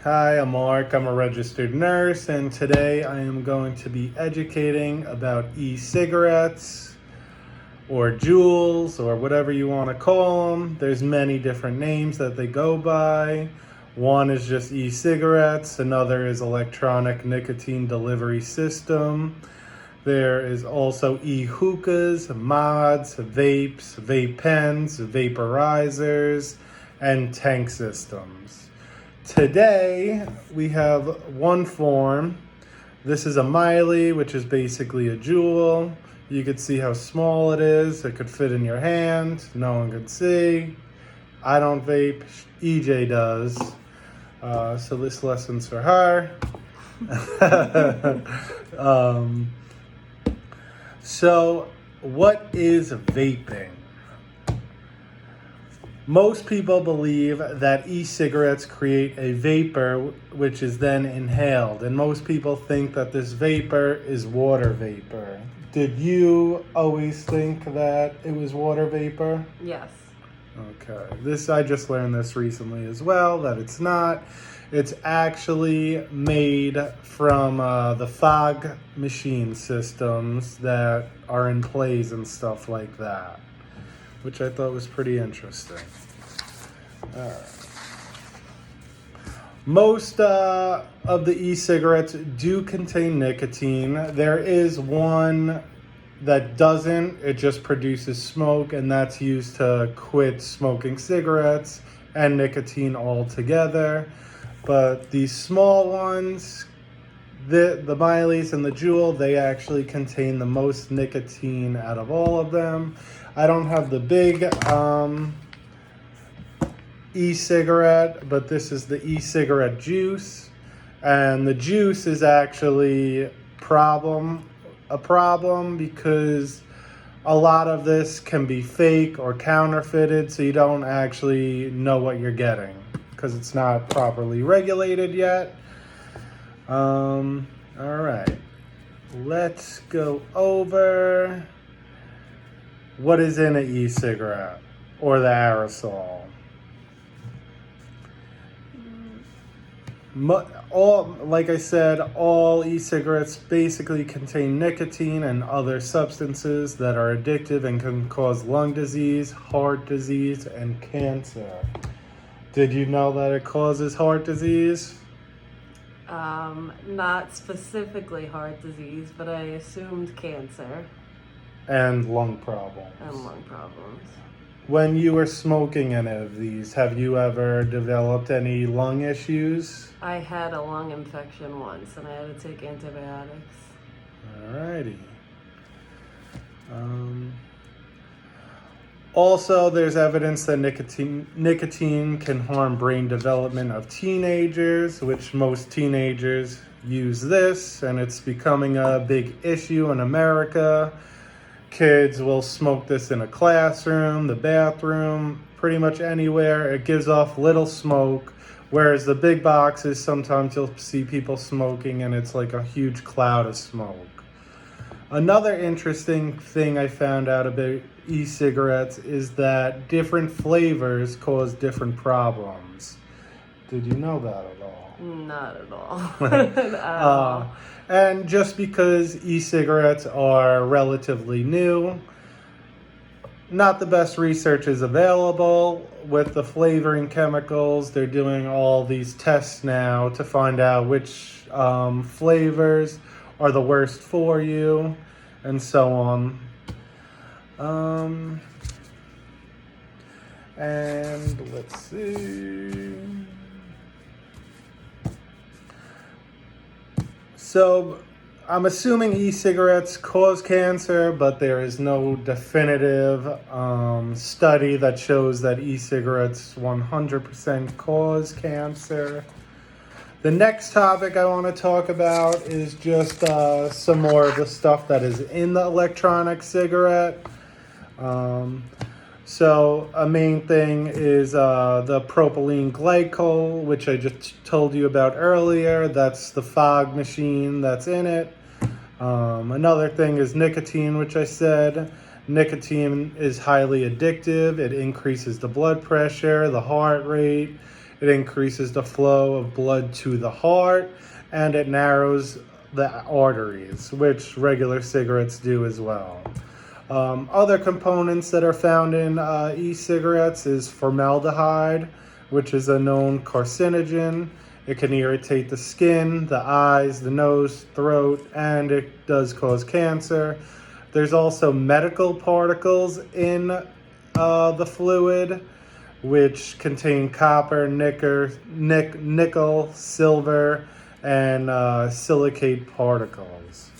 Hi, I'm Mark. I'm a registered nurse, and today I am going to be educating about e-cigarettes or Juuls or whatever you want to call them. There's many different names that they go by. One is just e-cigarettes, another is electronic nicotine delivery system. There is also e-hookahs, mods, vapes, vape pens, vaporizers, and tank systems. Today, we have one form. This is a Miley, which is basically a Juul. You could see how small it is. It could fit in your hand. No one could see. I don't vape. EJ does. So this lesson's for her. So, what is vaping? Most people believe that e-cigarettes create a vapor which is then inhaled, and most people think that this vapor is water vapor. Did you always think that it was water vapor? Yes. Okay. I just learned this recently as well, that it's not. It's actually made from the fog machine systems that are in plays and stuff like that, which I thought was pretty interesting. All right. Most of the e-cigarettes do contain nicotine. There is one that doesn't. It just produces smoke, and that's used to quit smoking cigarettes and nicotine altogether. But these small ones, the Mileys and the Juul, they actually contain the most nicotine out of all of them. I don't have the big e-cigarette, but this is the e-cigarette juice, and the juice is actually a problem because a lot of this can be fake or counterfeited, so you don't actually know what you're getting because it's not properly regulated yet. All right, let's go over what is in an e-cigarette or the aerosol. Like I said, all e-cigarettes basically contain nicotine and other substances that are addictive and can cause lung disease, heart disease, and cancer. Did you know that it causes heart disease? Not specifically heart disease, but I assumed cancer And lung problems. and lung problems. When you were smoking any of these, have you ever developed any lung issues? I had a lung infection once and I had to take antibiotics. Alrighty. Also, there's evidence that nicotine can harm brain development of teenagers, which most teenagers use this, and it's becoming a big issue in America. Kids will smoke this in a classroom, the bathroom, pretty much anywhere. It gives off little smoke, whereas the big boxes, sometimes you'll see people smoking and it's like a huge cloud of smoke. Another interesting thing I found out about e-cigarettes is that different flavors cause different problems. Did you know that at all? Not at all. Not at all. And just because e-cigarettes are relatively new, not the best research is available with the flavoring chemicals. They're doing all these tests now to find out which flavors are the worst for you, and so on. And let's see. So, I'm assuming e-cigarettes cause cancer, but there is no definitive study that shows that e-cigarettes 100% cause cancer. The next topic I want to talk about is just some more of the stuff that is in the electronic cigarette. So a main thing is the propylene glycol, which I just told you about earlier. That's the fog machine that's in it. Another thing is nicotine, which I said. Nicotine is highly addictive. It increases the blood pressure, the heart rate. It increases the flow of blood to the heart, and it narrows the arteries, which regular cigarettes do as well. Other components that are found in e-cigarettes is formaldehyde, which is a known carcinogen. It can irritate the skin, the eyes, the nose, throat, and it does cause cancer. There's also medical particles in the fluid, which contain copper, nickel, silver, and silicate particles.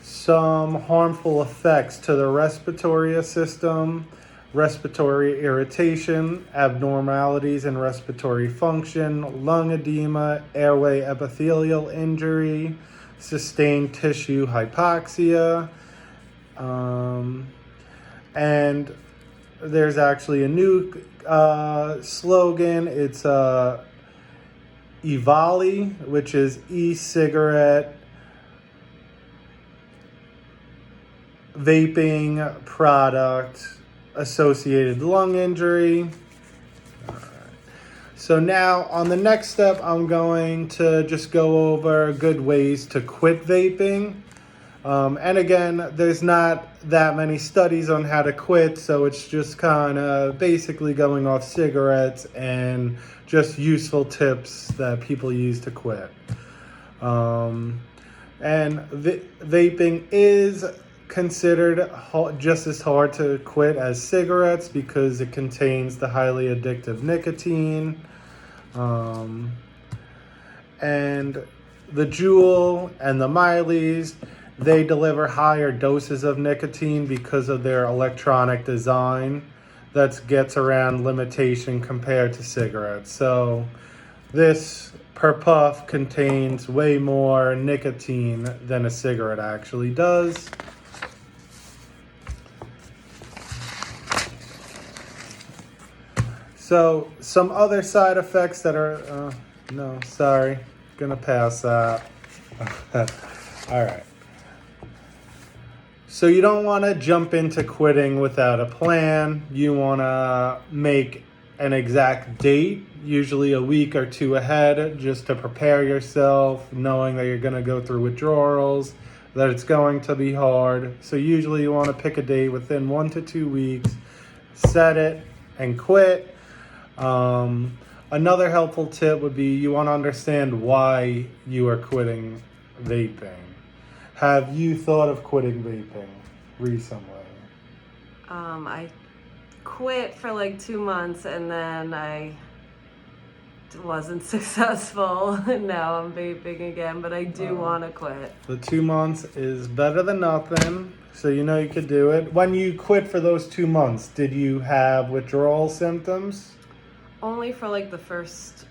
Some harmful effects to the respiratory system: respiratory irritation, abnormalities in respiratory function, lung edema, airway epithelial injury, sustained tissue hypoxia, and there's actually a new slogan. It's EVALI, which is e-cigarette vaping product associated lung injury. So now on the next step, I'm going to just go over good ways to quit vaping. And again, there's not that many studies on how to quit, so it's just kind of basically going off cigarettes and just useful tips that people use to quit. And vaping is considered just as hard to quit as cigarettes because it contains the highly addictive nicotine. And the Juul and the Mileys, they deliver higher doses of nicotine because of their electronic design that gets around limitation compared to cigarettes. So this per puff contains way more nicotine than a cigarette actually does. So some other side effects that are, no, sorry, gonna pass that. All right. So you don't want to jump into quitting without a plan. You want to make an exact date, usually a week or two ahead, just to prepare yourself, knowing that you're going to go through withdrawals, that it's going to be hard. So usually you want to pick a date within 1 to 2 weeks, set it, and quit. Another helpful tip would be you want to understand why you are quitting vaping. Have you thought of quitting vaping recently? I quit for like 2 months and then I wasn't successful. Now I'm vaping again, but I do want to quit. The 2 months is better than nothing, so you know you could do it. When you quit for those 2 months, did you have withdrawal symptoms? Only for like the first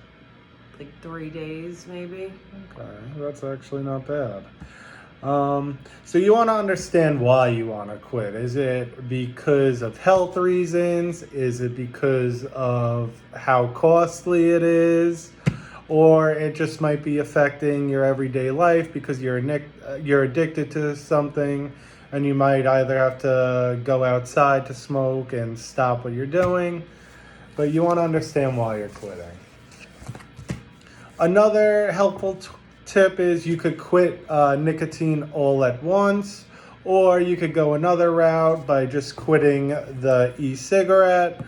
3 days maybe. Okay, that's actually not bad. So you want to understand why you want to quit. Is it because of health reasons? Is it because of how costly it is? Or it just might be affecting your everyday life because you're addicted to something and you might either have to go outside to smoke and stop what you're doing. But you want to understand why you're quitting. Another helpful tip is you could quit nicotine all at once, or you could go another route by just quitting the e-cigarette,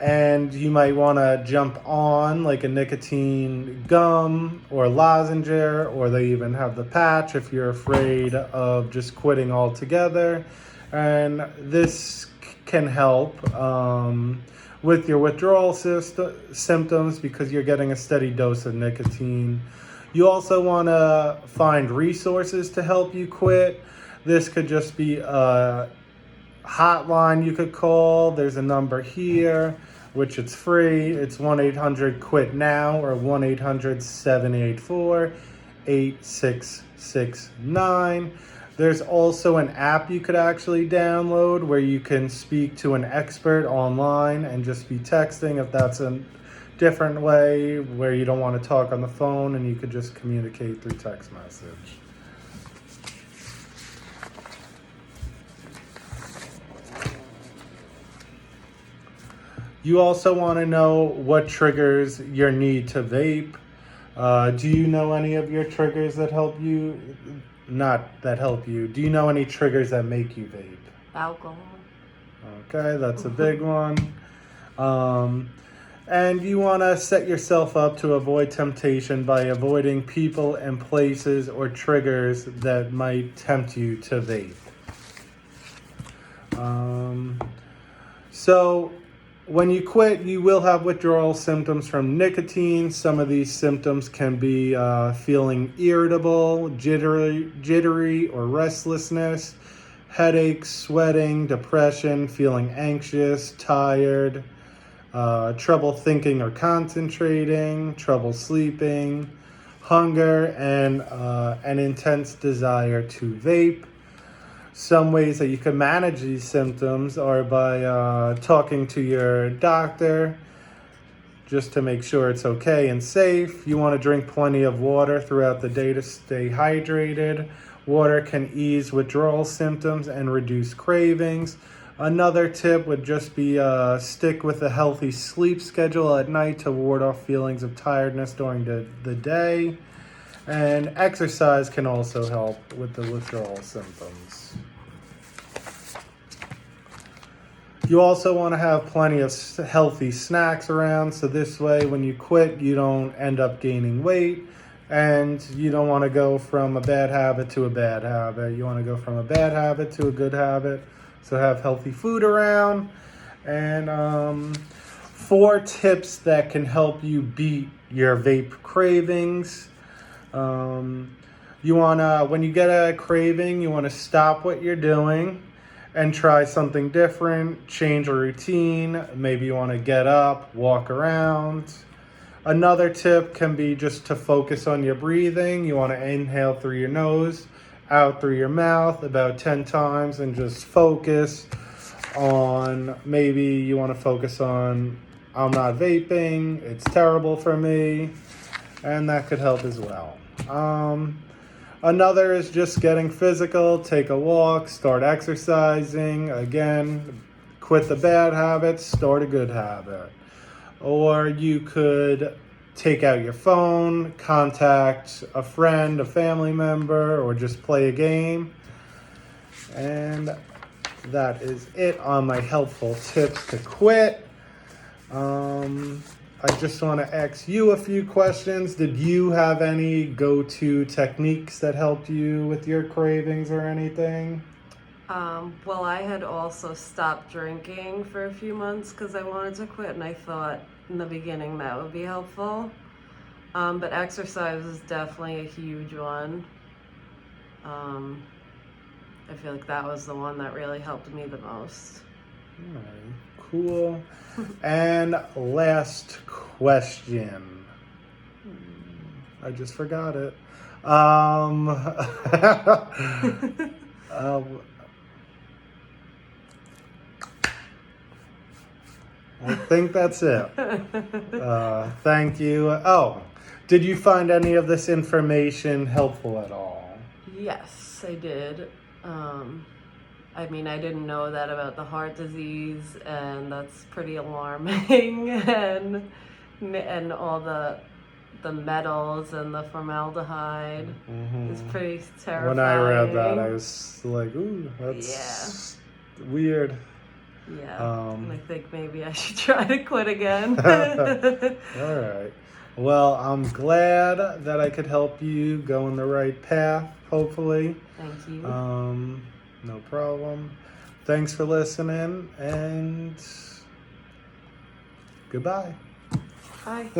and you might want to jump on like a nicotine gum or lozenge, or they even have the patch if you're afraid of just quitting altogether. And this can help with your withdrawal symptoms because you're getting a steady dose of nicotine. You also want to find resources to help you quit. This could just be a hotline you could call. There's a number here, which it's free. It's 1-800-QUIT-NOW or 1-800-784-8669. There's also an app you could actually download where you can speak to an expert online and just be texting if that's a different way where you don't want to talk on the phone and you could just communicate through text message. You also want to know what triggers your need to vape. Do you know any of your triggers that help you? Not that help you. Do you know any triggers that make you vape? Alcohol. Okay, that's a big one. And you want to set yourself up to avoid temptation by avoiding people and places or triggers that might tempt you to vape. So when you quit, you will have withdrawal symptoms from nicotine. Some of these symptoms can be feeling irritable, jittery or restlessness, headaches, sweating, depression, feeling anxious, tired, trouble thinking or concentrating, trouble sleeping, hunger, and an intense desire to vape. Some ways that you can manage these symptoms are by talking to your doctor just to make sure it's okay and safe. You want to drink plenty of water throughout the day to stay hydrated. Water can ease withdrawal symptoms and reduce cravings. Another tip would just be stick with a healthy sleep schedule at night to ward off feelings of tiredness during the day. And exercise can also help with the withdrawal symptoms. You also want to have plenty of healthy snacks around, so this way when you quit, you don't end up gaining weight, and you don't want to go from a bad habit to a bad habit. You want to go from a bad habit to a good habit, so have healthy food around. And 4 tips that can help you beat your vape cravings. You want to, when you get a craving, you want to stop what you're doing and try something different, change a routine. Maybe you want to get up, walk around. Another tip can be just to focus on your breathing. You want to inhale through your nose, out through your mouth about 10 times, and just focus on, maybe you want to focus on, I'm not vaping, it's terrible for me, and that could help as well. Another is just getting physical, take a walk, start exercising. Again, quit the bad habits, start a good habit. Or you could take out your phone, contact a friend, a family member, or just play a game. And that is it on my helpful tips to quit. I just want to ask you a few questions. Did you have any go-to techniques that helped you with your cravings or anything? Well, I had also stopped drinking for a few months because I wanted to quit, and I thought in the beginning that would be helpful. But exercise is definitely a huge one. I feel like that was the one that really helped me the most. All right, cool. And last question. I just forgot it. I think that's it. Thank you. Oh, did you find any of this information helpful at all? Yes, I did. I mean, I didn't know that about the heart disease, and that's pretty alarming, and all the metals and the formaldehyde is pretty terrifying. When I read that, I was like, ooh, that's weird. Yeah, and I think maybe I should try to quit again. All right. Well, I'm glad that I could help you go in the right path, hopefully. Thank you. No problem. Thanks for listening, and goodbye. Bye.